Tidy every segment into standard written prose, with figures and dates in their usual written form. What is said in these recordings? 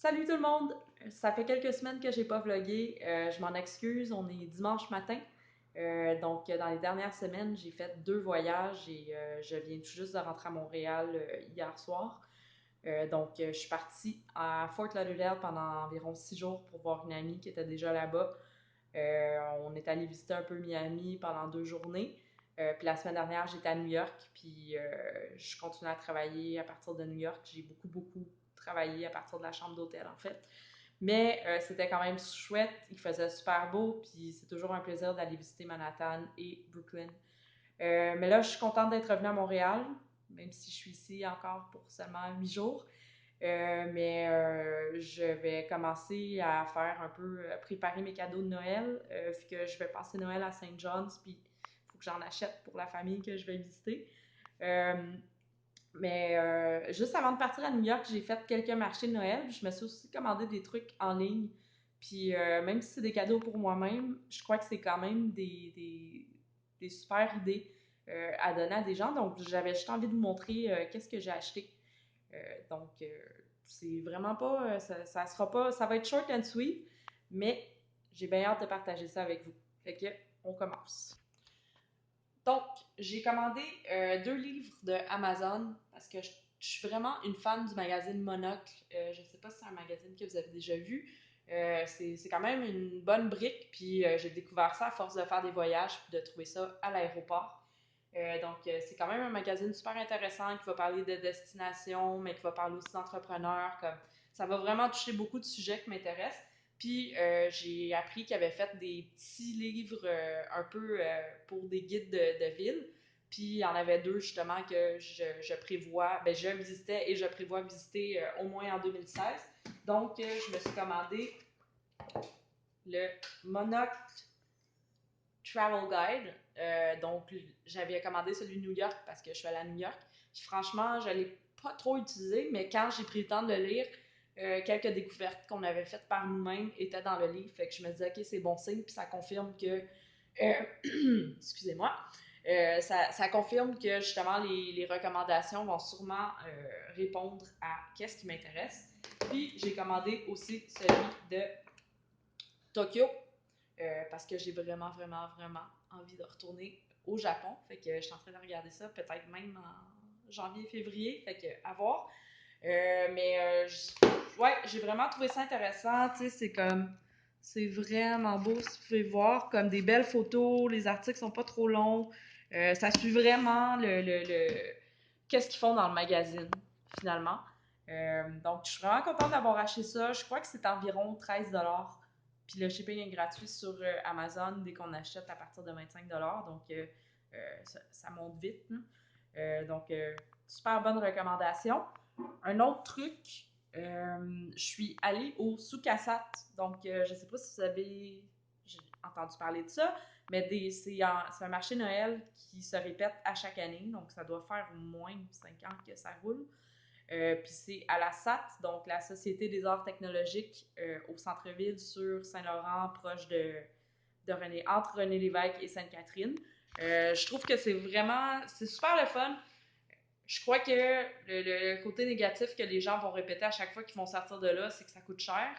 Salut tout le monde! Ça fait quelques semaines que j'ai pas vlogué. Je m'en excuse, on est dimanche matin. Donc, dans les dernières semaines, j'ai fait 2 voyages et je viens tout juste de rentrer à Montréal hier soir. Donc, je suis partie à Fort Lauderdale pendant environ 6 jours pour voir une amie qui était déjà là-bas. On est allé visiter un peu Miami pendant 2 journées. Puis la semaine dernière, j'étais à New York, puis je continue à travailler à partir de New York. J'ai beaucoup travaillé à partir de la chambre d'hôtel, en fait. Mais c'était quand même chouette, il faisait super beau, puis c'est toujours un plaisir d'aller visiter Manhattan et Brooklyn. Mais là, je suis contente d'être revenue à Montréal, même si je suis ici encore pour seulement 8 jours. Mais je vais commencer à faire un peu, préparer mes cadeaux de Noël, vu que je vais passer Noël à Saint John's, puis il faut que j'en achète pour la famille que je vais visiter. Euh, mais juste avant de partir à New York, j'ai fait quelques marchés de Noël. Je me suis aussi commandé des trucs en ligne. Puis même si c'est des cadeaux pour moi-même, je crois que c'est quand même des super idées à donner à des gens. Donc j'avais juste envie de vous montrer qu'est-ce que j'ai acheté. Donc c'est vraiment pas, ça sera pas, ça va être short and sweet, mais j'ai bien hâte de partager ça avec vous. Fait que on commence. Donc, j'ai commandé 2 livres de Amazon parce que je suis vraiment une fan du magazine Monocle. Je ne sais pas si c'est un magazine que vous avez déjà vu. C'est quand même une bonne brique, puis j'ai découvert ça à force de faire des voyages puis de trouver ça à l'aéroport. Donc, c'est quand même un magazine super intéressant qui va parler de destination, mais qui va parler aussi d'entrepreneurs. Ça va vraiment toucher beaucoup de sujets qui m'intéressent. Puis j'ai appris qu'il avait fait des petits livres un peu pour des guides de ville. Puis il y en avait 2 justement que je prévois, ben je visitais et je prévois visiter au moins en 2016. Donc je me suis commandé le Monocle Travel Guide. Donc j'avais commandé celui de New York parce que je suis allée à New York. Puis, franchement, je ne l'ai pas trop utilisé, mais quand j'ai pris le temps de le lire, quelques découvertes qu'on avait faites par nous-mêmes étaient dans le livre. Fait que je me disais, OK, c'est bon signe, puis ça confirme que. Excusez-moi. Ça confirme que justement les recommandations vont sûrement répondre à qu'est-ce qui m'intéresse. Puis j'ai commandé aussi celui de Tokyo parce que j'ai vraiment envie de retourner au Japon. Fait que je suis en train de regarder ça peut-être même en janvier, février. Fait que à voir. Ouais, j'ai vraiment trouvé ça intéressant. Tu sais, c'est vraiment beau si vous pouvez voir, comme des belles photos, les articles sont pas trop longs. Ça suit vraiment qu'est-ce qu'ils font dans le magazine, finalement. Donc, je suis vraiment contente d'avoir acheté ça. Je crois que c'est environ 13$. Puis le shipping est gratuit sur Amazon dès qu'on achète à partir de 25$. Donc, ça monte vite. Donc, super bonne recommandation. Un autre truc, je suis allée au Sukasat. Donc, je ne sais pas si vous avez entendu parler de ça, mais c'est un marché Noël qui se répète à chaque année. Donc, ça doit faire au moins 5 ans que ça roule. Puis c'est à la SAT, donc la Société des arts technologiques au centre-ville sur Saint-Laurent, proche de René, entre René Lévesque et Sainte-Catherine. Je trouve que c'est super le fun. Je crois que le côté négatif que les gens vont répéter à chaque fois qu'ils vont sortir de là, c'est que ça coûte cher.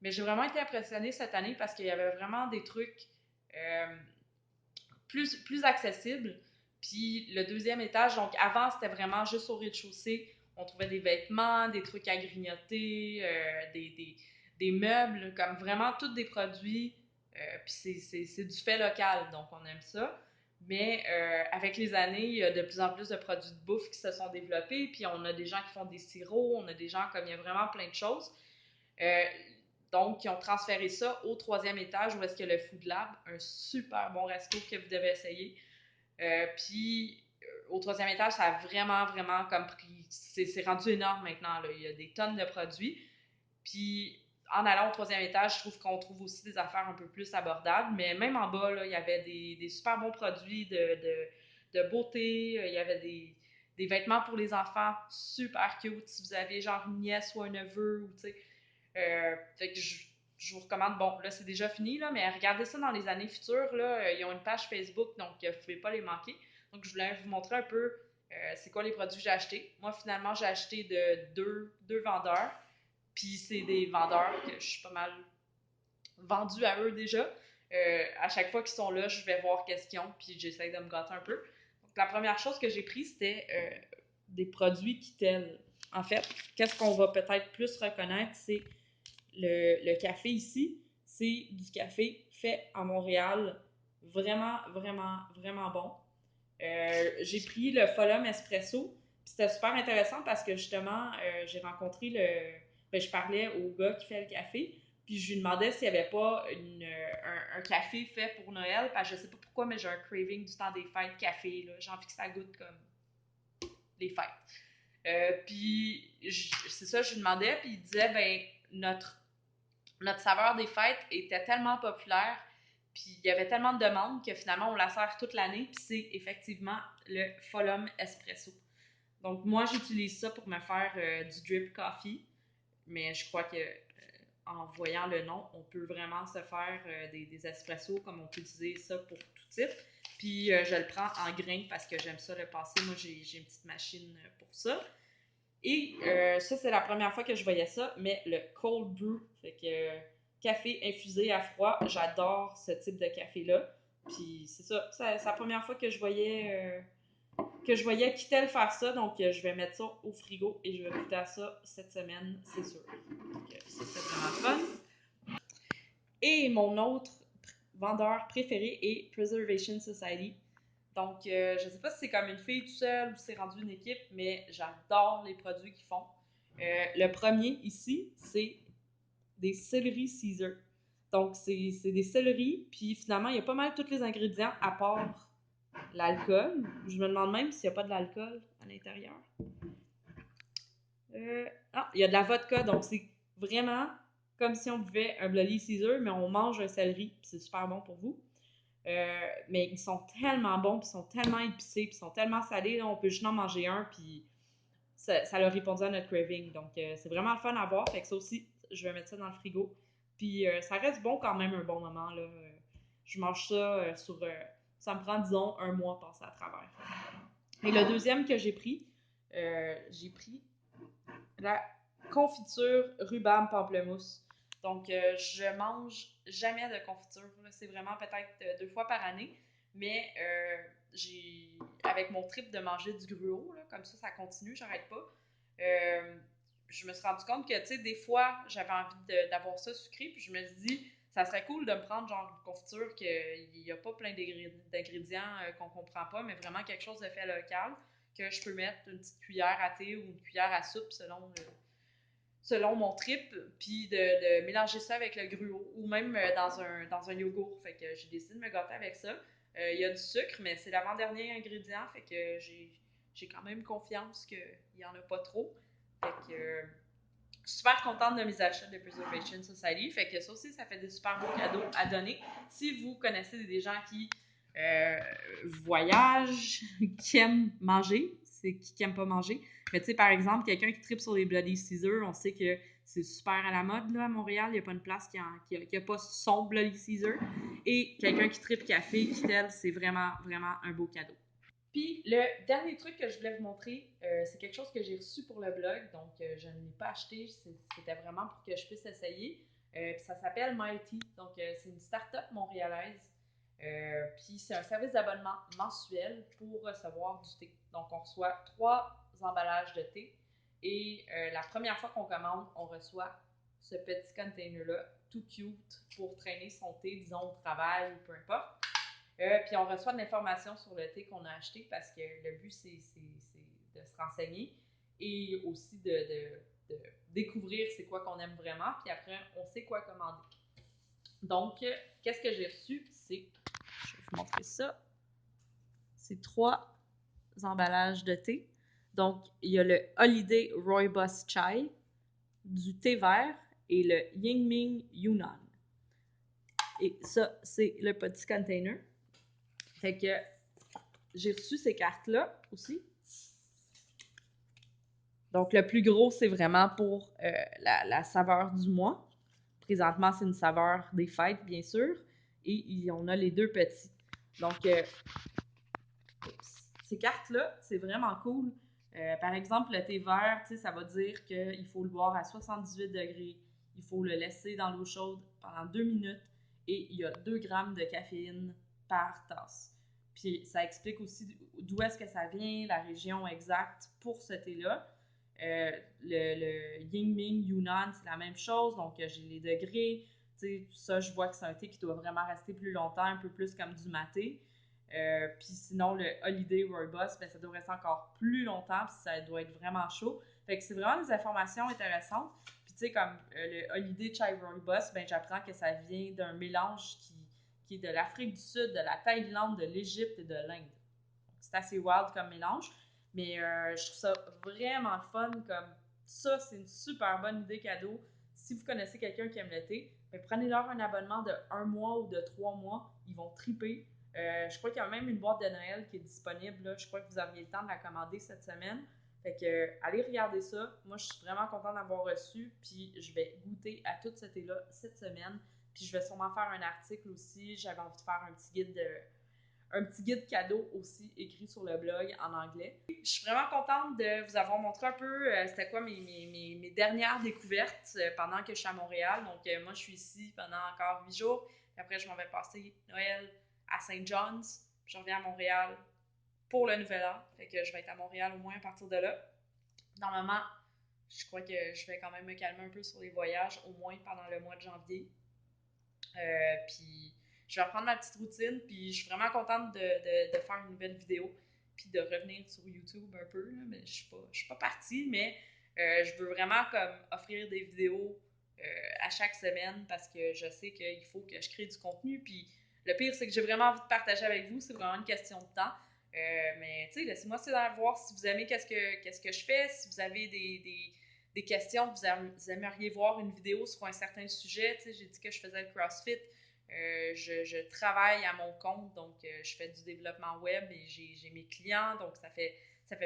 Mais j'ai vraiment été impressionnée cette année parce qu'il y avait vraiment des trucs euh, plus accessibles. Puis le deuxième étage, donc avant, c'était vraiment juste au rez-de-chaussée. On trouvait des vêtements, des trucs à grignoter, des meubles, comme vraiment tous des produits. Puis c'est du fait local, donc on aime ça. Mais avec les années, il y a de plus en plus de produits de bouffe qui se sont développés. Puis on a des gens qui font des sirops, on a des gens comme il y a vraiment plein de choses. Euh, donc, ils ont transféré ça au troisième étage où est-ce qu'il y a le Food Lab, un super bon resto que vous devez essayer. Puis, au troisième étage, ça a vraiment comme pris. C'est rendu énorme maintenant. Là. Il y a des tonnes de produits. Puis, en allant au troisième étage, je trouve qu'on trouve aussi des affaires un peu plus abordables. Mais même en bas, là, il y avait des super bons produits de beauté. Il y avait des vêtements pour les enfants super cute. Si vous avez genre une nièce ou un neveu, ou tu sais. Fait que je vous recommande, bon, là, c'est déjà fini, là, mais regardez ça dans les années futures. Là, ils ont une page Facebook, donc vous ne pouvez pas les manquer. Donc, je voulais vous montrer un peu c'est quoi les produits que j'ai achetés. Moi, finalement, j'ai acheté de deux vendeurs. Puis c'est des vendeurs que je suis pas mal vendue à eux déjà. À chaque fois qu'ils sont là, je vais voir qu'est-ce qu'ils ont, puis j'essaie de me gâter un peu. Donc la première chose que j'ai pris, c'était des produits Kittel. En fait, qu'est-ce qu'on va peut-être plus reconnaître, c'est le café ici. C'est du café fait à Montréal. Vraiment, vraiment, vraiment bon. J'ai pris le Folum Espresso. C'était super intéressant parce que justement, j'ai rencontré ben, je parlais au gars qui fait le café. Puis je lui demandais s'il n'y avait pas un café fait pour Noël. Parce que je sais pas pourquoi, mais j'ai un craving du temps des fêtes café. J'ai envie que ça goûte comme les fêtes. Puis c'est ça, je lui demandais. Puis il disait, ben, notre saveur des fêtes était tellement populaire, puis il y avait tellement de demandes que finalement on la sert toute l'année, puis c'est effectivement le Folum Espresso. Donc moi j'utilise ça pour me faire du drip coffee, mais je crois que en voyant le nom, on peut vraiment se faire des espressos comme on peut utiliser ça pour tout type. Puis je le prends en grains parce que j'aime ça le passer. Moi j'ai une petite machine pour ça. Et ça, c'est la première fois que je voyais ça, mais le cold brew, fait que café infusé à froid, j'adore ce type de café-là. Puis c'est ça, c'est la première fois que je voyais Kittel faire ça, donc je vais mettre ça au frigo et je vais goûter à ça cette semaine, c'est sûr. Donc ça, c'est vraiment fun. Et mon autre vendeur préféré est Preservation Society. Donc, je ne sais pas si c'est comme une fille toute seule ou si c'est rendu une équipe, mais j'adore les produits qu'ils font. Le premier ici, c'est des céleris Caesar. Donc, c'est des céleris, puis finalement, il y a pas mal tous les ingrédients à part l'alcool. Je me demande même s'il n'y a pas de l'alcool à l'intérieur. Ah, il y a de la vodka, donc c'est vraiment comme si on buvait un Bloody Caesar, mais on mange un céleri, puis c'est super bon pour vous. Mais ils sont tellement bons, puis ils sont tellement épicés, puis ils sont tellement salés, là, on peut juste en manger un, puis ça leur répondu à notre craving. Donc, c'est vraiment le fun à voir. Fait que ça aussi, je vais mettre ça dans le frigo. Puis, ça reste bon quand même un bon moment, là. Je mange ça ça me prend, disons, un mois à passer à travers. Et le deuxième que j'ai pris la confiture rhubarbe pamplemousse. Donc, je mange jamais de confiture. C'est vraiment peut-être 2 fois par année. Mais avec mon trip de manger du gruau, là, comme ça continue, j'arrête pas. Euh, je me suis rendu compte que, tu sais, des fois, j'avais envie d'avoir ça sucré, puis je me suis dit, ça serait cool de me prendre genre une confiture qu'il n'y a pas plein d'ingrédients qu'on comprend pas, mais vraiment quelque chose de fait local, que je peux mettre une petite cuillère à thé ou une cuillère à soupe selon mon trip, puis de mélanger ça avec le gruau ou même dans un yogourt. Fait que j'ai décidé de me gâter avec ça. Il y a du sucre, mais c'est l'avant-dernier ingrédient, fait que j'ai quand même confiance qu'il n'y en a pas trop. Fait que je suis super contente de mes achats de Preservation Society. Fait que ça aussi, ça fait des super beaux cadeaux à donner. Si vous connaissez des gens qui voyagent, qui aiment manger, c'est qui n'aiment pas manger. Mais tu sais, par exemple, quelqu'un qui tripe sur les Bloody Caesar, on sait que c'est super à la mode là, à Montréal. Il n'y a pas une place qui a pas son Bloody Caesar. Et quelqu'un qui tripe café, qui tel, c'est vraiment, vraiment un beau cadeau. Puis le dernier truc que je voulais vous montrer, c'est quelque chose que j'ai reçu pour le blog, donc je ne l'ai pas acheté, c'était vraiment pour que je puisse essayer. Puis ça s'appelle Mighty, donc c'est une start-up montréalaise. Puis c'est un service d'abonnement mensuel pour recevoir du thé. Donc on reçoit 3 emballages de thé et la première fois qu'on commande, on reçoit ce petit container-là, tout cute, pour traîner son thé, disons, au travail ou peu importe. Puis on reçoit de l'information sur le thé qu'on a acheté parce que le but, c'est de se renseigner et aussi de découvrir c'est quoi qu'on aime vraiment. Puis après, on sait quoi commander. Donc, qu'est-ce que j'ai reçu? Je vais vous montrer ça. C'est 3 emballages de thé. Donc, il y a le Holiday Rooibos Chai, du thé vert et le Yingming Yunnan. Et ça, c'est le petit container. Fait que j'ai reçu ces cartes-là aussi. Donc, le plus gros, c'est vraiment pour la saveur du mois. Présentement, c'est une saveur des fêtes, bien sûr. Et on a les 2 petits. Donc, ces cartes-là, c'est vraiment cool. Par exemple, le thé vert, ça va dire qu'il faut le boire à 78 degrés. Il faut le laisser dans l'eau chaude pendant 2 minutes et il y a 2 grammes de caféine par tasse. Puis ça explique aussi d'où est-ce que ça vient, la région exacte pour ce thé-là. Le Yingming Yunnan, c'est la même chose. Donc, j'ai les degrés. Ça, je vois que c'est un thé qui doit vraiment rester plus longtemps, un peu plus comme du maté. Puis sinon, le Holiday Rooibos, ben, ça doit rester encore plus longtemps, puis ça doit être vraiment chaud. Fait que c'est vraiment des informations intéressantes. Puis tu sais, comme le Holiday Chai Rooibos, ben, j'apprends que ça vient d'un mélange qui est de l'Afrique du Sud, de la Thaïlande, de l'Égypte et de l'Inde. C'est assez wild comme mélange. Mais je trouve ça vraiment fun. Comme ça, c'est une super bonne idée cadeau. Si vous connaissez quelqu'un qui aime le thé, ben prenez-leur un abonnement de 1 mois ou de 3 mois. Ils vont triper. Je crois qu'il y a même une boîte de Noël qui est disponible. Là. Je crois que vous auriez le temps de la commander cette semaine. Fait que, allez regarder ça. Moi, je suis vraiment contente d'avoir reçu. Puis, je vais goûter à tout ce thé-là cette semaine. Puis, je vais sûrement faire un article aussi. J'avais envie de faire un petit guide cadeau aussi écrit sur le blog en anglais. Je suis vraiment contente de vous avoir montré un peu c'était quoi mes dernières découvertes pendant que je suis à Montréal. Donc, moi, je suis ici pendant encore 8 jours. Puis après, je m'en vais passer Noël à Saint John's. Puis je reviens à Montréal pour le Nouvel An. Fait que je vais être à Montréal au moins à partir de là. Normalement, je crois que je vais quand même me calmer un peu sur les voyages, au moins pendant le mois de janvier. Puis je vais reprendre ma petite routine, puis je suis vraiment contente de faire une nouvelle vidéo, puis de revenir sur YouTube un peu, là, mais je suis pas partie, mais je veux vraiment comme offrir des vidéos à chaque semaine parce que je sais qu'il faut que je crée du contenu, puis le pire, c'est que j'ai vraiment envie de partager avec vous, c'est vraiment une question de temps. Mais tu sais, laissez-moi savoir si vous aimez qu'est-ce que je fais, si vous avez des questions, vous aimeriez voir une vidéo sur un certain sujet. Tu sais, j'ai dit que je faisais le CrossFit. Je travaille à mon compte, donc je fais du développement web et j'ai mes clients, donc ça fait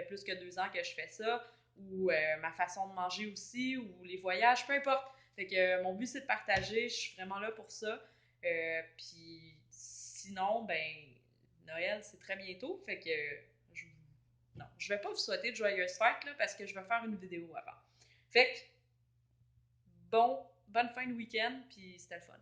plus que 2 ans que je fais ça. Ou ma façon de manger aussi, ou les voyages, peu importe. Fait que mon but, c'est de partager. Je suis vraiment là pour ça. Puis sinon, ben, Noël, c'est très bientôt. Fait que non, je vais pas vous souhaiter de joyeuses fêtes là, parce que je vais faire une vidéo avant. Fait que bonne fin de week-end, puis c'était le fun.